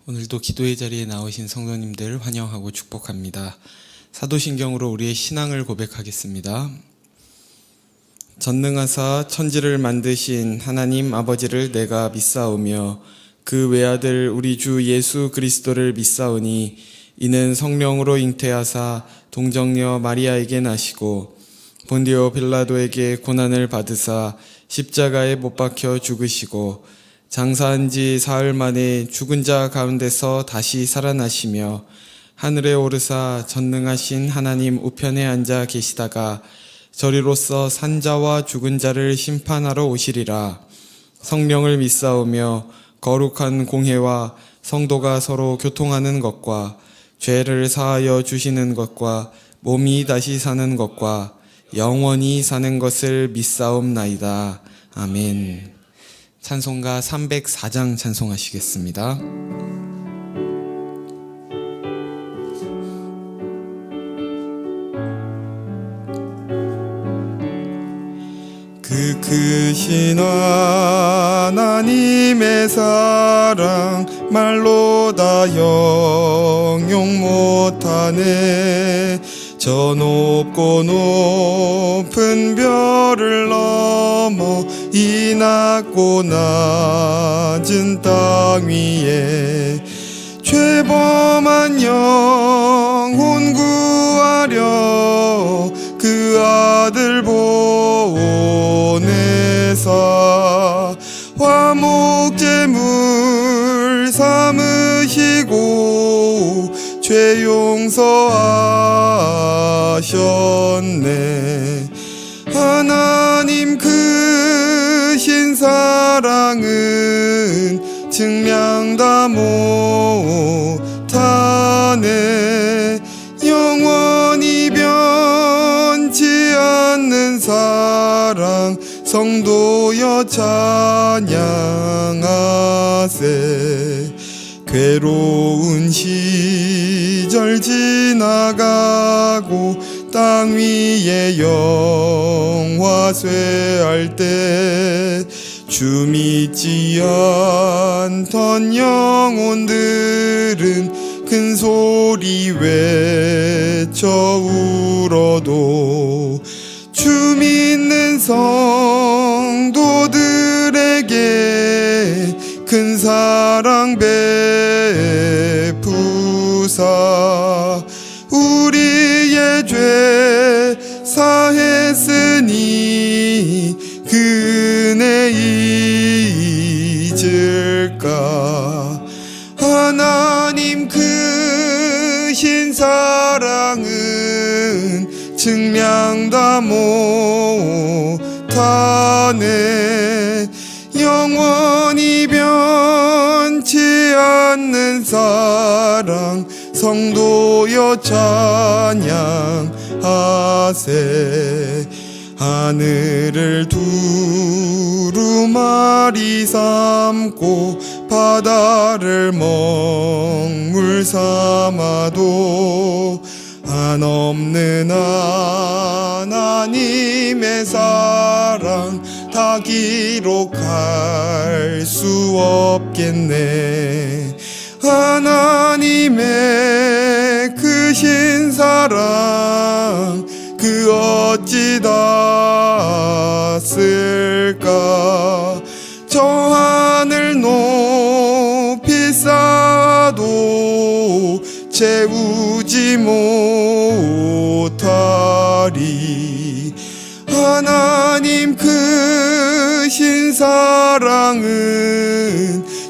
오늘도 기도의 자리에 나오신 성도님들 환영하고 축복합니다. 사도신경으로 우리의 신앙을 고백하겠습니다. 전능하사 천지를 만드신 하나님 아버지를 내가 믿사오며 그 외아들 우리 주 예수 그리스도를 믿사오니 이는 성령으로 잉태하사 동정녀 마리아에게 나시고 본디오 빌라도에게 고난을 받으사 십자가에 못 박혀 죽으시고 장사한 지 사흘 만에 죽은 자 가운데서 다시 살아나시며 하늘에 오르사 전능하신 하나님 우편에 앉아 계시다가 저리로서 산자와 죽은 자를 심판하러 오시리라. 성령을 믿사오며 거룩한 공회와 성도가 서로 교통하는 것과 죄를 사하여 주시는 것과 몸이 다시 사는 것과 영원히 사는 것을 믿사옵나이다. 아멘. 찬송가 304장 찬송하시겠습니다. 그 크신 하나님의 사랑 말로 다 형용 못하네. 저 높고 높은 별을 넘어 이 낮고 낮은 땅 위에 죄범한 영혼 구하려 그 아들 보내사 화목제물 삼으시고 죄 용서하셨네. 하나님 크신 사랑은 증명 다 못하네. 영원히 변치 않는 사랑 성도여 찬양하세. 괴로운 시절 지나가고 땅 위에 영화 쇠할 때 주 믿지 않던 영혼들은 큰 소리 외쳐 울어도 주 믿는 성도들에게 큰 사랑 베푸사 우리의 죄 사했으니 그 은혜 잊을까. 하나님 크신 사랑은 증명 다 못하네. 영원히 변치 않는 사랑 성도여 찬양하세. 하늘을 두루마리 삼고 바다를 먹물 삼아도 한없는 하나님의 사랑 다 기록할 수 없겠네. 하나님의 크신 사랑 그 어찌 다 쓸까. 저 하늘 높이 쌓아도 채우지 못하리. 하나님 크신 사랑은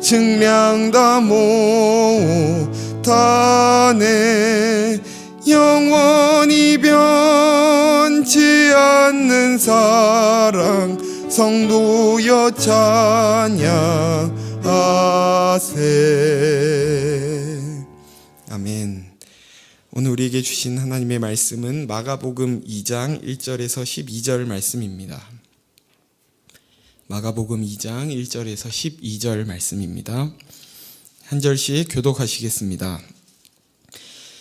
증명 다 못하네. 영원히 변치 않는 사랑 성도여 찬양하세. 아멘. 오늘 우리에게 주신 하나님의 말씀은 마가복음 2장 1절에서 12절 말씀입니다. 마가복음 2장 1절에서 12절 말씀입니다. 한 절씩 교독하시겠습니다.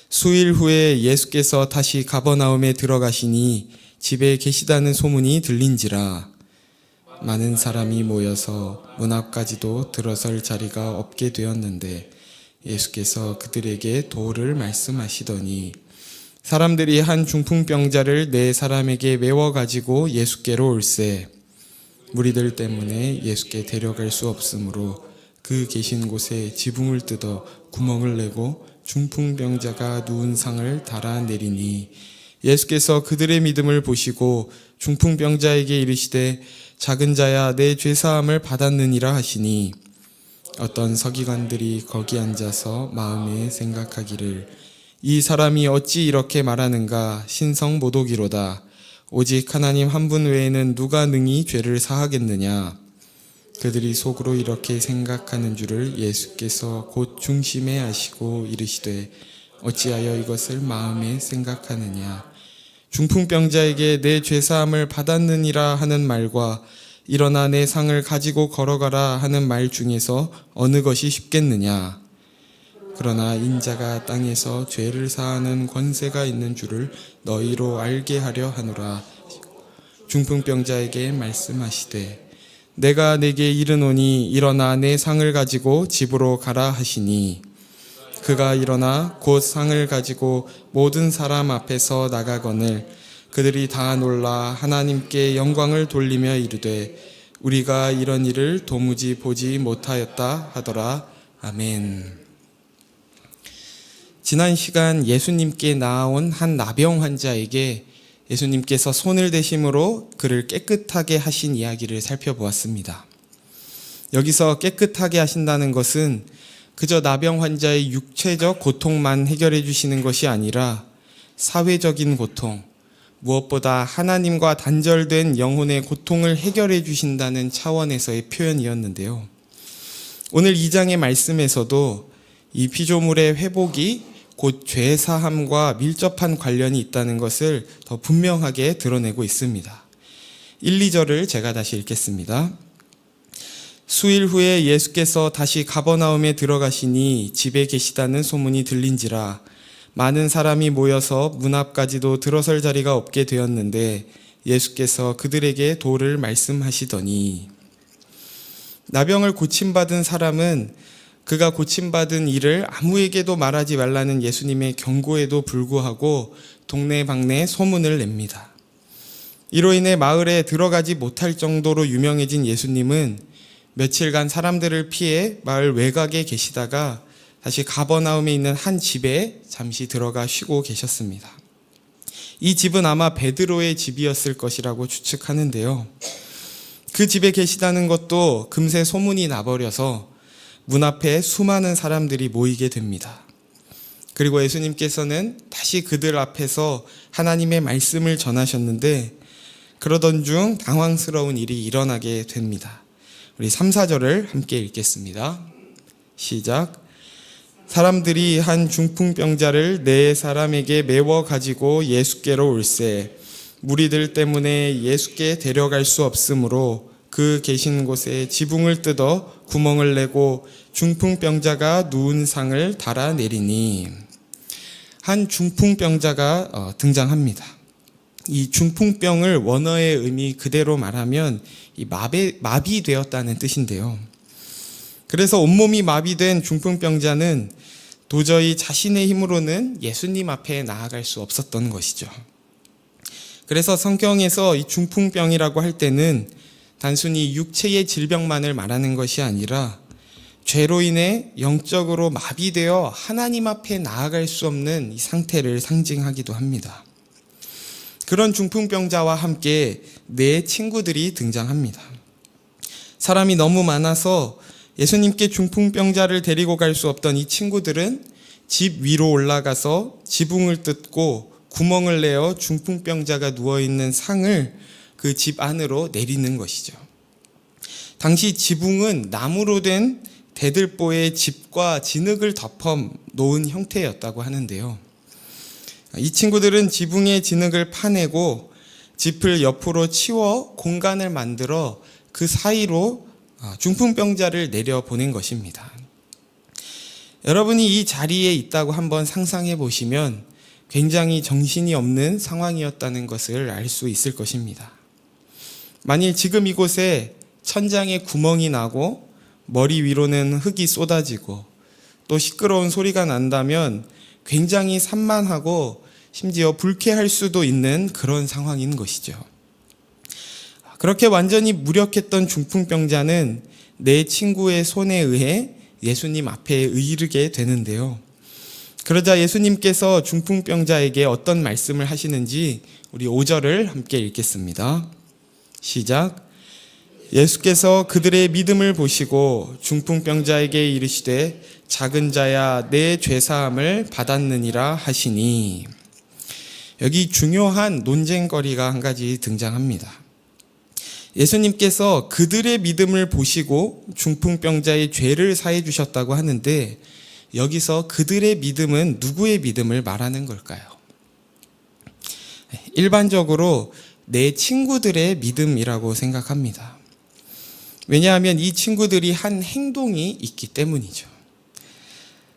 수일 후에 예수께서 다시 가버나움에 들어가시니 집에 계시다는 소문이 들린지라. 많은 사람이 모여서 문 앞까지도 들어설 자리가 없게 되었는데 예수께서 그들에게 도를 말씀하시더니 사람들이 한 중풍병자를 네 사람에게 메워 가지고 예수께로 올세 무리들 때문에 예수께 데려갈 수 없으므로 그 계신 곳에 지붕을 뜯어 구멍을 내고 중풍병자가 누운 상을 달아내리니 예수께서 그들의 믿음을 보시고 중풍병자에게 이르시되 작은 자야 내 죄사함을 받았느니라 하시니 어떤 서기관들이 거기 앉아서 마음에 생각하기를 이 사람이 어찌 이렇게 말하는가 신성모독이로다 오직 하나님 한 분 외에는 누가 능히 죄를 사하겠느냐 그들이 속으로 이렇게 생각하는 줄을 예수께서 곧 중심에 아시고 이르시되 어찌하여 이것을 마음에 생각하느냐 중풍병자에게 내 죄사함을 받았느니라 하는 말과 일어나 내 상을 가지고 걸어가라 하는 말 중에서 어느 것이 쉽겠느냐 그러나 인자가 땅에서 죄를 사하는 권세가 있는 줄을 너희로 알게 하려 하노라 중풍병자에게 말씀하시되 내가 내게 이르노니 일어나 내 상을 가지고 집으로 가라 하시니 그가 일어나 곧 상을 가지고 모든 사람 앞에서 나가거늘 그들이 다 놀라 하나님께 영광을 돌리며 이르되 우리가 이런 일을 도무지 보지 못하였다 하더라. 아멘. 지난 시간 예수님께 나아온 한 나병 환자에게 예수님께서 손을 대심으로 그를 깨끗하게 하신 이야기를 살펴보았습니다. 여기서 깨끗하게 하신다는 것은 그저 나병 환자의 육체적 고통만 해결해 주시는 것이 아니라 사회적인 고통, 무엇보다 하나님과 단절된 영혼의 고통을 해결해 주신다는 차원에서의 표현이었는데요. 오늘 2장의 말씀에서도 이 피조물의 회복이 곧 죄사함과 밀접한 관련이 있다는 것을 더 분명하게 드러내고 있습니다. 1, 2절을 제가 다시 읽겠습니다. 수일 후에 예수께서 다시 가버나움에 들어가시니 집에 계시다는 소문이 들린지라 많은 사람이 모여서 문 앞까지도 들어설 자리가 없게 되었는데 예수께서 그들에게 도를 말씀하시더니 나병을 고침받은 사람은 그가 고침받은 일을 아무에게도 말하지 말라는 예수님의 경고에도 불구하고 동네방네에 소문을 냅니다. 이로 인해 마을에 들어가지 못할 정도로 유명해진 예수님은 며칠간 사람들을 피해 마을 외곽에 계시다가 다시 가버나움에 있는 한 집에 잠시 들어가 쉬고 계셨습니다. 이 집은 아마 베드로의 집이었을 것이라고 추측하는데요. 그 집에 계시다는 것도 금세 소문이 나버려서 문 앞에 수많은 사람들이 모이게 됩니다. 그리고 예수님께서는 다시 그들 앞에서 하나님의 말씀을 전하셨는데 그러던 중 당황스러운 일이 일어나게 됩니다. 우리 3, 4절을 함께 읽겠습니다. 시작. 사람들이 한 중풍병자를 네 사람에게 메워 가지고 예수께로 올세 무리들 때문에 예수께 데려갈 수 없으므로 그 계신 곳에 지붕을 뜯어 구멍을 내고 중풍병자가 누운 상을 달아내리니 한 중풍병자가 등장합니다. 이 중풍병을 원어의 의미 그대로 말하면 이 마비되었다는 뜻인데요. 그래서 온몸이 마비된 중풍병자는 도저히 자신의 힘으로는 예수님 앞에 나아갈 수 없었던 것이죠. 그래서 성경에서 이 중풍병이라고 할 때는 단순히 육체의 질병만을 말하는 것이 아니라 죄로 인해 영적으로 마비되어 하나님 앞에 나아갈 수 없는 이 상태를 상징하기도 합니다. 그런 중풍병자와 함께 네 친구들이 등장합니다. 사람이 너무 많아서 예수님께 중풍병자를 데리고 갈 수 없던 이 친구들은 집 위로 올라가서 지붕을 뜯고 구멍을 내어 중풍병자가 누워있는 상을 그 집 안으로 내리는 것이죠. 당시 지붕은 나무로 된 대들보에 집과 진흙을 덮어 놓은 형태였다고 하는데요. 이 친구들은 지붕의 진흙을 파내고 짚을 옆으로 치워 공간을 만들어 그 사이로 중풍병자를 내려보낸 것입니다. 여러분이 이 자리에 있다고 한번 상상해 보시면 굉장히 정신이 없는 상황이었다는 것을 알 수 있을 것입니다. 만일 지금 이곳에 천장에 구멍이 나고 머리 위로는 흙이 쏟아지고 또 시끄러운 소리가 난다면 굉장히 산만하고 심지어 불쾌할 수도 있는 그런 상황인 것이죠. 그렇게 완전히 무력했던 중풍병자는 내 친구의 손에 의해 예수님 앞에 이르게 되는데요. 그러자 예수님께서 중풍병자에게 어떤 말씀을 하시는지 우리 5절을 함께 읽겠습니다. 시작. 예수께서 그들의 믿음을 보시고 중풍병자에게 이르시되 작은 자야 내 죄사함을 받았느니라 하시니. 여기 중요한 논쟁거리가 한 가지 등장합니다. 예수님께서 그들의 믿음을 보시고 중풍병자의 죄를 사해 주셨다고 하는데 여기서 그들의 믿음은 누구의 믿음을 말하는 걸까요? 일반적으로 내 친구들의 믿음이라고 생각합니다. 왜냐하면 이 친구들이 한 행동이 있기 때문이죠.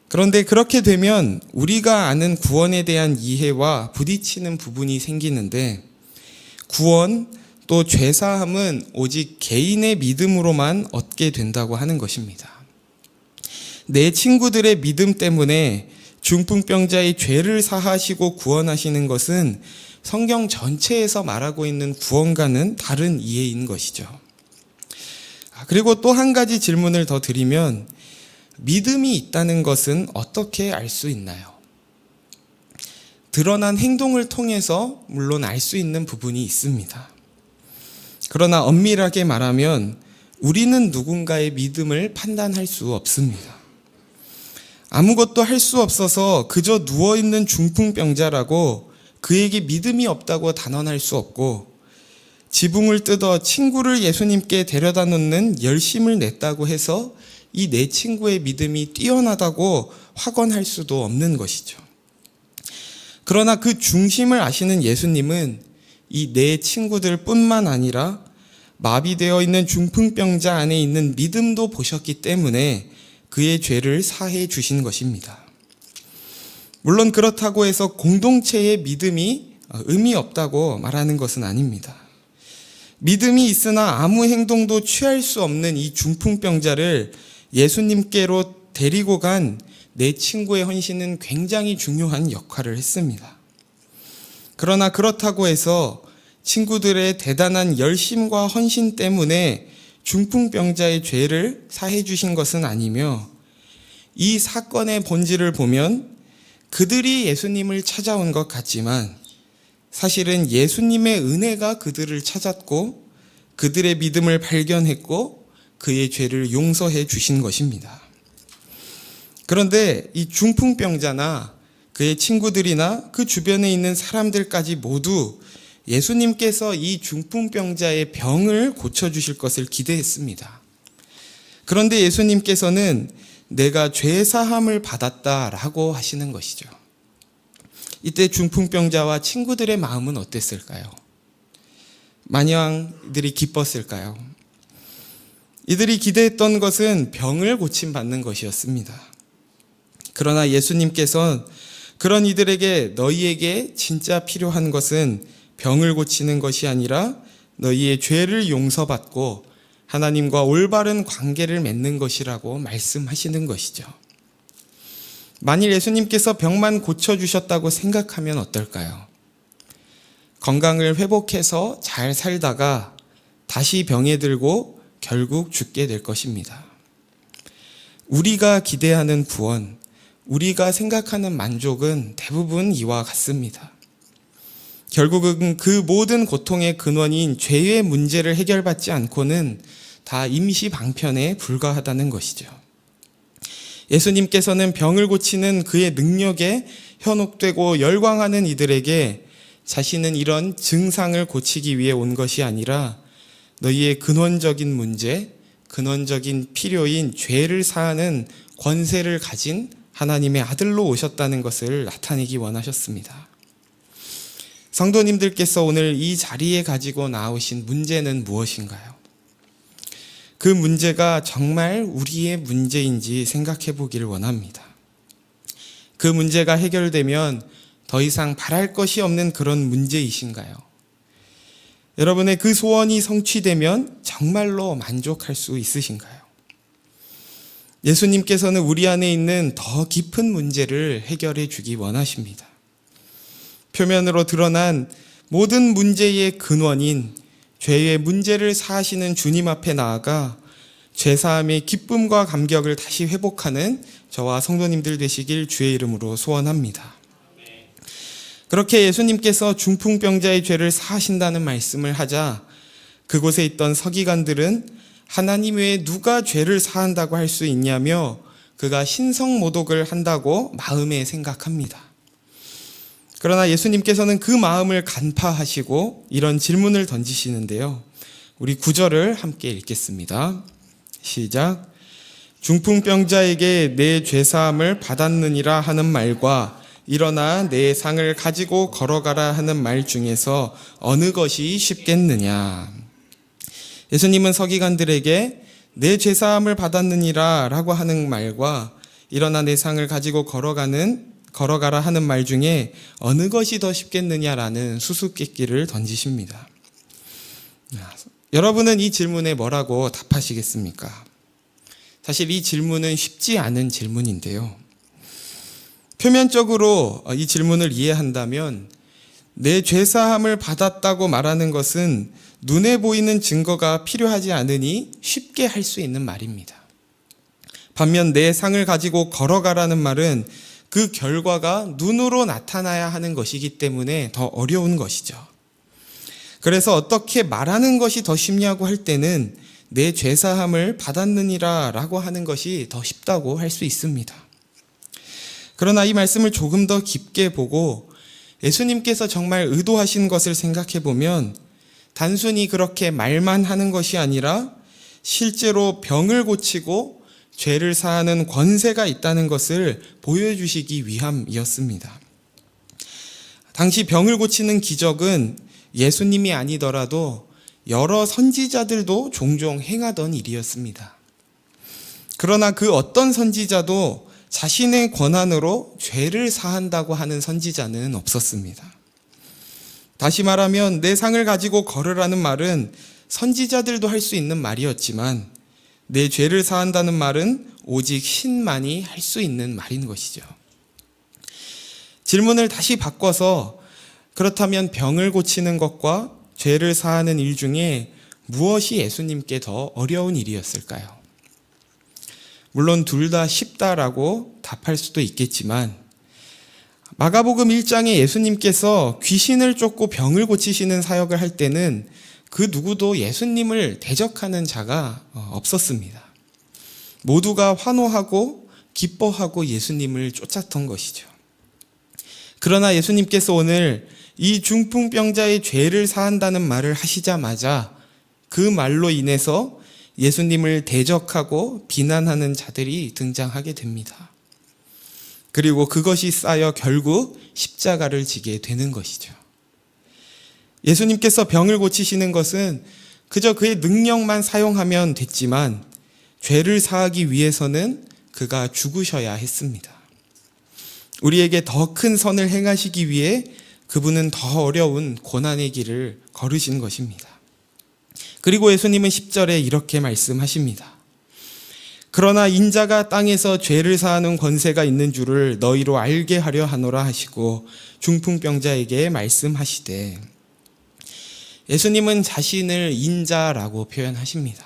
그런데 그렇게 되면 우리가 아는 구원에 대한 이해와 부딪히는 부분이 생기는데 구원 또 죄사함은 오직 개인의 믿음으로만 얻게 된다고 하는 것입니다. 내 친구들의 믿음 때문에 중풍병자의 죄를 사하시고 구원하시는 것은 성경 전체에서 말하고 있는 구원과는 다른 이해인 것이죠. 그리고 또 한 가지 질문을 더 드리면 믿음이 있다는 것은 어떻게 알 수 있나요? 드러난 행동을 통해서 물론 알 수 있는 부분이 있습니다. 그러나 엄밀하게 말하면 우리는 누군가의 믿음을 판단할 수 없습니다. 아무것도 할 수 없어서 그저 누워있는 중풍병자라고 그에게 믿음이 없다고 단언할 수 없고 지붕을 뜯어 친구를 예수님께 데려다 놓는 열심을 냈다고 해서 이 내 친구의 믿음이 뛰어나다고 확언할 수도 없는 것이죠. 그러나 그 중심을 아시는 예수님은 이 내 친구들 뿐만 아니라 마비되어 있는 중풍병자 안에 있는 믿음도 보셨기 때문에 그의 죄를 사해 주신 것입니다. 물론 그렇다고 해서 공동체의 믿음이 의미 없다고 말하는 것은 아닙니다. 믿음이 있으나 아무 행동도 취할 수 없는 이 중풍병자를 예수님께로 데리고 간 내 친구의 헌신은 굉장히 중요한 역할을 했습니다. 그러나 그렇다고 해서 친구들의 대단한 열심과 헌신 때문에 중풍병자의 죄를 사해 주신 것은 아니며 이 사건의 본질을 보면 그들이 예수님을 찾아온 것 같지만 사실은 예수님의 은혜가 그들을 찾았고 그들의 믿음을 발견했고 그의 죄를 용서해 주신 것입니다. 그런데 이 중풍병자나 그의 친구들이나 그 주변에 있는 사람들까지 모두 예수님께서 이 중풍병자의 병을 고쳐주실 것을 기대했습니다. 그런데 예수님께서는 내가 죄사함을 받았다라고 하시는 것이죠. 이때 중풍병자와 친구들의 마음은 어땠을까요? 마냥 이들이 기뻤을까요? 이들이 기대했던 것은 병을 고침받는 것이었습니다. 그러나 예수님께서는 그런 이들에게 너희에게 진짜 필요한 것은 병을 고치는 것이 아니라 너희의 죄를 용서받고 하나님과 올바른 관계를 맺는 것이라고 말씀하시는 것이죠. 만일 예수님께서 병만 고쳐주셨다고 생각하면 어떨까요? 건강을 회복해서 잘 살다가 다시 병에 들고 결국 죽게 될 것입니다. 우리가 기대하는 구원, 우리가 생각하는 만족은 대부분 이와 같습니다. 결국은 그 모든 고통의 근원인 죄의 문제를 해결받지 않고는 다 임시 방편에 불과하다는 것이죠. 예수님께서는 병을 고치는 그의 능력에 현혹되고 열광하는 이들에게 자신은 이런 증상을 고치기 위해 온 것이 아니라 너희의 근원적인 문제, 근원적인 필요인 죄를 사하는 권세를 가진 하나님의 아들로 오셨다는 것을 나타내기 원하셨습니다. 성도님들께서 오늘 이 자리에 가지고 나오신 문제는 무엇인가요? 그 문제가 정말 우리의 문제인지 생각해 보기를 원합니다. 그 문제가 해결되면 더 이상 바랄 것이 없는 그런 문제이신가요? 여러분의 그 소원이 성취되면 정말로 만족할 수 있으신가요? 예수님께서는 우리 안에 있는 더 깊은 문제를 해결해 주기 원하십니다. 표면으로 드러난 모든 문제의 근원인 죄의 문제를 사하시는 주님 앞에 나아가 죄사함의 기쁨과 감격을 다시 회복하는 저와 성도님들 되시길 주의 이름으로 소원합니다. 그렇게 예수님께서 중풍병자의 죄를 사하신다는 말씀을 하자 그곳에 있던 서기관들은 하나님 외에 누가 죄를 사한다고 할 수 있냐며 그가 신성모독을 한다고 마음에 생각합니다. 그러나 예수님께서는 그 마음을 간파하시고 이런 질문을 던지시는데요. 우리 9절을 함께 읽겠습니다. 시작. 중풍병자에게 내 죄사함을 받았느니라 하는 말과 일어나 내 상을 가지고 걸어가라 하는 말 중에서 어느 것이 쉽겠느냐. 예수님은 서기관들에게 내 죄사함을 받았느니라 라고 하는 말과 일어나 내 상을 가지고 걸어가라 하는 말 중에 어느 것이 더 쉽겠느냐라는 수수께끼를 던지십니다. 여러분은 이 질문에 뭐라고 답하시겠습니까? 사실 이 질문은 쉽지 않은 질문인데요. 표면적으로 이 질문을 이해한다면 내 죄사함을 받았다고 말하는 것은 눈에 보이는 증거가 필요하지 않으니 쉽게 할 수 있는 말입니다. 반면 내 상을 가지고 걸어가라는 말은 그 결과가 눈으로 나타나야 하는 것이기 때문에 더 어려운 것이죠. 그래서 어떻게 말하는 것이 더 쉽냐고 할 때는 내 죄사함을 받았느니라 라고 하는 것이 더 쉽다고 할 수 있습니다. 그러나 이 말씀을 조금 더 깊게 보고 예수님께서 정말 의도하신 것을 생각해 보면 단순히 그렇게 말만 하는 것이 아니라 실제로 병을 고치고 죄를 사하는 권세가 있다는 것을 보여주시기 위함이었습니다. 당시 병을 고치는 기적은 예수님이 아니더라도 여러 선지자들도 종종 행하던 일이었습니다. 그러나 그 어떤 선지자도 자신의 권한으로 죄를 사한다고 하는 선지자는 없었습니다. 다시 말하면 내 상을 가지고 걸으라는 말은 선지자들도 할 수 있는 말이었지만 내 죄를 사한다는 말은 오직 신만이 할 수 있는 말인 것이죠. 질문을 다시 바꿔서 그렇다면 병을 고치는 것과 죄를 사하는 일 중에 무엇이 예수님께 더 어려운 일이었을까요? 물론 둘 다 쉽다라고 답할 수도 있겠지만 마가복음 1장에 예수님께서 귀신을 쫓고 병을 고치시는 사역을 할 때는 그 누구도 예수님을 대적하는 자가 없었습니다. 모두가 환호하고 기뻐하고 예수님을 쫓았던 것이죠. 그러나 예수님께서 오늘 이 중풍병자의 죄를 사한다는 말을 하시자마자 그 말로 인해서 예수님을 대적하고 비난하는 자들이 등장하게 됩니다. 그리고 그것이 쌓여 결국 십자가를 지게 되는 것이죠. 예수님께서 병을 고치시는 것은 그저 그의 능력만 사용하면 됐지만 죄를 사하기 위해서는 그가 죽으셔야 했습니다. 우리에게 더 큰 선을 행하시기 위해 그분은 더 어려운 고난의 길을 걸으신 것입니다. 그리고 예수님은 10절에 이렇게 말씀하십니다. 그러나 인자가 땅에서 죄를 사하는 권세가 있는 줄을 너희로 알게 하려 하노라 하시고 중풍병자에게 말씀하시되, 예수님은 자신을 인자라고 표현하십니다.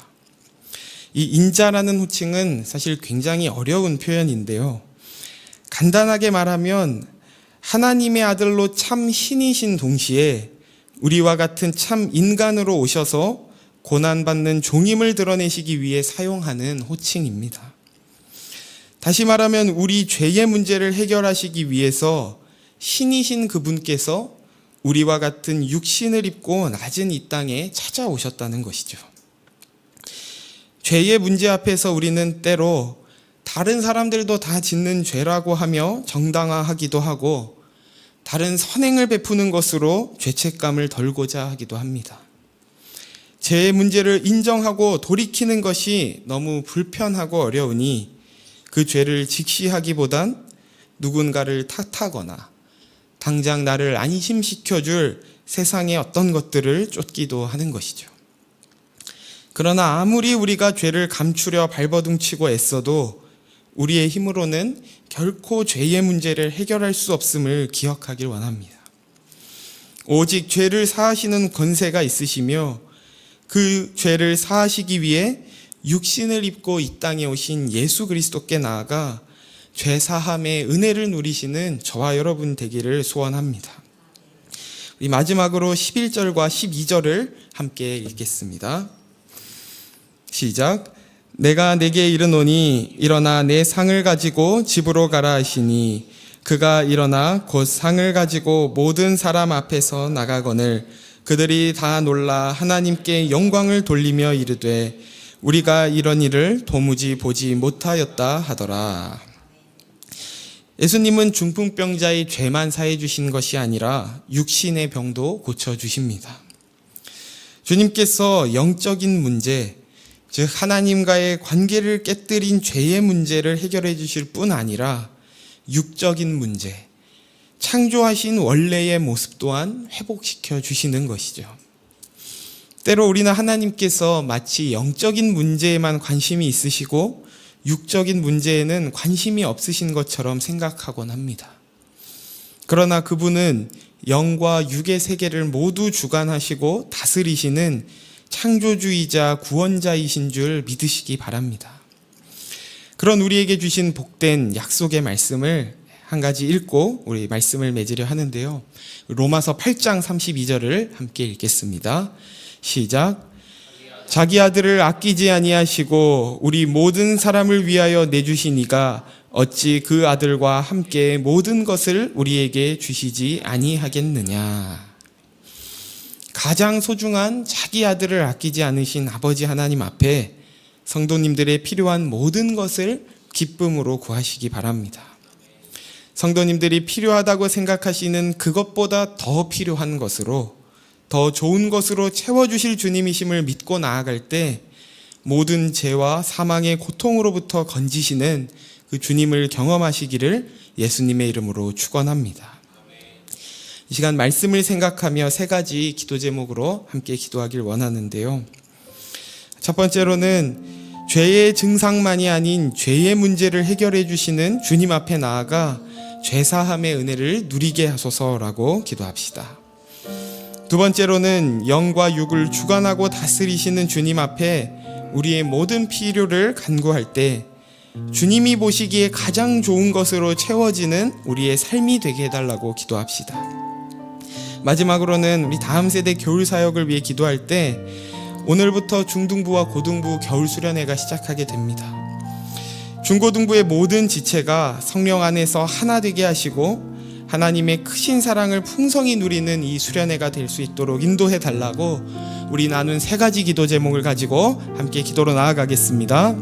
이 인자라는 호칭은 사실 굉장히 어려운 표현인데요. 간단하게 말하면 하나님의 아들로 참 신이신 동시에 우리와 같은 참 인간으로 오셔서 고난받는 종임을 드러내시기 위해 사용하는 호칭입니다. 다시 말하면 우리 죄의 문제를 해결하시기 위해서 신이신 그분께서 우리와 같은 육신을 입고 낮은 이 땅에 찾아오셨다는 것이죠. 죄의 문제 앞에서 우리는 때로 다른 사람들도 다 짓는 죄라고 하며 정당화하기도 하고 다른 선행을 베푸는 것으로 죄책감을 덜고자 하기도 합니다. 죄의 문제를 인정하고 돌이키는 것이 너무 불편하고 어려우니 그 죄를 직시하기보단 누군가를 탓하거나 당장 나를 안심시켜줄 세상의 어떤 것들을 쫓기도 하는 것이죠. 그러나 아무리 우리가 죄를 감추려 발버둥치고 애써도 우리의 힘으로는 결코 죄의 문제를 해결할 수 없음을 기억하길 원합니다. 오직 죄를 사하시는 권세가 있으시며 그 죄를 사하시기 위해 육신을 입고 이 땅에 오신 예수 그리스도께 나아가 죄 사함의 은혜를 누리시는 저와 여러분 되기를 소원합니다. 우리 마지막으로 11절과 12절을 함께 읽겠습니다. 시작. 내가 내게 이르노니 일어나 내 상을 가지고 집으로 가라 하시니 그가 일어나 곧 상을 가지고 모든 사람 앞에서 나가거늘 그들이 다 놀라 하나님께 영광을 돌리며 이르되 우리가 이런 일을 도무지 보지 못하였다 하더라. 예수님은 중풍병자의 죄만 사해 주신 것이 아니라 육신의 병도 고쳐 주십니다. 주님께서 영적인 문제, 즉 하나님과의 관계를 깨뜨린 죄의 문제를 해결해 주실 뿐 아니라 육적인 문제, 창조하신 원래의 모습 또한 회복시켜 주시는 것이죠. 때로 우리는 하나님께서 마치 영적인 문제에만 관심이 있으시고 육적인 문제에는 관심이 없으신 것처럼 생각하곤 합니다. 그러나 그분은 영과 육의 세계를 모두 주관하시고 다스리시는 창조주이자 구원자이신 줄 믿으시기 바랍니다. 그런 우리에게 주신 복된 약속의 말씀을 한 가지 읽고 우리 말씀을 맺으려 하는데요. 로마서 8장 32절을 함께 읽겠습니다. 시작. 자기 아들을 아끼지 아니하시고 우리 모든 사람을 위하여 내주신 이가 어찌 그 아들과 함께 모든 것을 우리에게 주시지 아니하겠느냐. 가장 소중한 자기 아들을 아끼지 않으신 아버지 하나님 앞에 성도님들의 필요한 모든 것을 기쁨으로 구하시기 바랍니다. 성도님들이 필요하다고 생각하시는 그것보다 더 필요한 것으로, 더 좋은 것으로 채워주실 주님이심을 믿고 나아갈 때 모든 죄와 사망의 고통으로부터 건지시는 그 주님을 경험하시기를 예수님의 이름으로 축원합니다. 이 시간 말씀을 생각하며 세 가지 기도 제목으로 함께 기도하길 원하는데요. 첫 번째로는 죄의 증상만이 아닌 죄의 문제를 해결해 주시는 주님 앞에 나아가 죄사함의 은혜를 누리게 하소서라고 기도합시다. 두 번째로는 영과 육을 주관하고 다스리시는 주님 앞에 우리의 모든 필요를 간구할 때 주님이 보시기에 가장 좋은 것으로 채워지는 우리의 삶이 되게 해달라고 기도합시다. 마지막으로는 우리 다음 세대 겨울 사역을 위해 기도할 때 오늘부터 중등부와 고등부 겨울 수련회가 시작하게 됩니다. 중고등부의 모든 지체가 성령 안에서 하나 되게 하시고 하나님의 크신 사랑을 풍성히 누리는 이 수련회가 될 수 있도록 인도해 달라고 우리 나눈 세 가지 기도 제목을 가지고 함께 기도로 나아가겠습니다.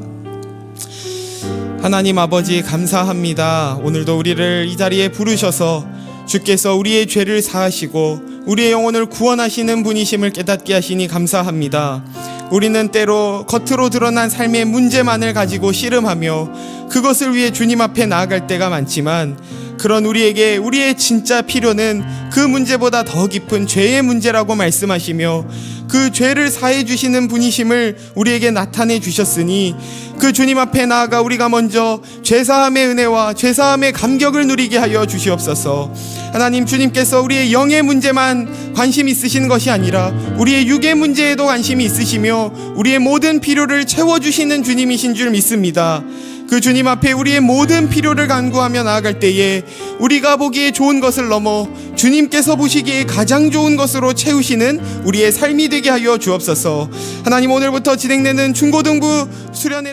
하나님 아버지 감사합니다. 오늘도 우리를 이 자리에 부르셔서 주께서 우리의 죄를 사하시고 우리의 영혼을 구원하시는 분이심을 깨닫게 하시니 감사합니다. 우리는 때로 겉으로 드러난 삶의 문제만을 가지고 씨름하며 그것을 위해 주님 앞에 나아갈 때가 많지만 그런 우리에게 우리의 진짜 필요는 그 문제보다 더 깊은 죄의 문제라고 말씀하시며 그 죄를 사해 주시는 분이심을 우리에게 나타내 주셨으니 그 주님 앞에 나아가 우리가 먼저 죄사함의 은혜와 죄사함의 감격을 누리게 하여 주시옵소서. 하나님, 주님께서 우리의 영의 문제만 관심 있으신 것이 아니라 우리의 육의 문제에도 관심이 있으시며 우리의 모든 필요를 채워주시는 주님이신 줄 믿습니다. 그 주님 앞에 우리의 모든 필요를 간구하며 나아갈 때에 우리가 보기에 좋은 것을 넘어 주님께서 보시기에 가장 좋은 것으로 채우시는 우리의 삶이 되게 하여 주옵소서. 하나님, 오늘부터 진행되는 중고등부 수련회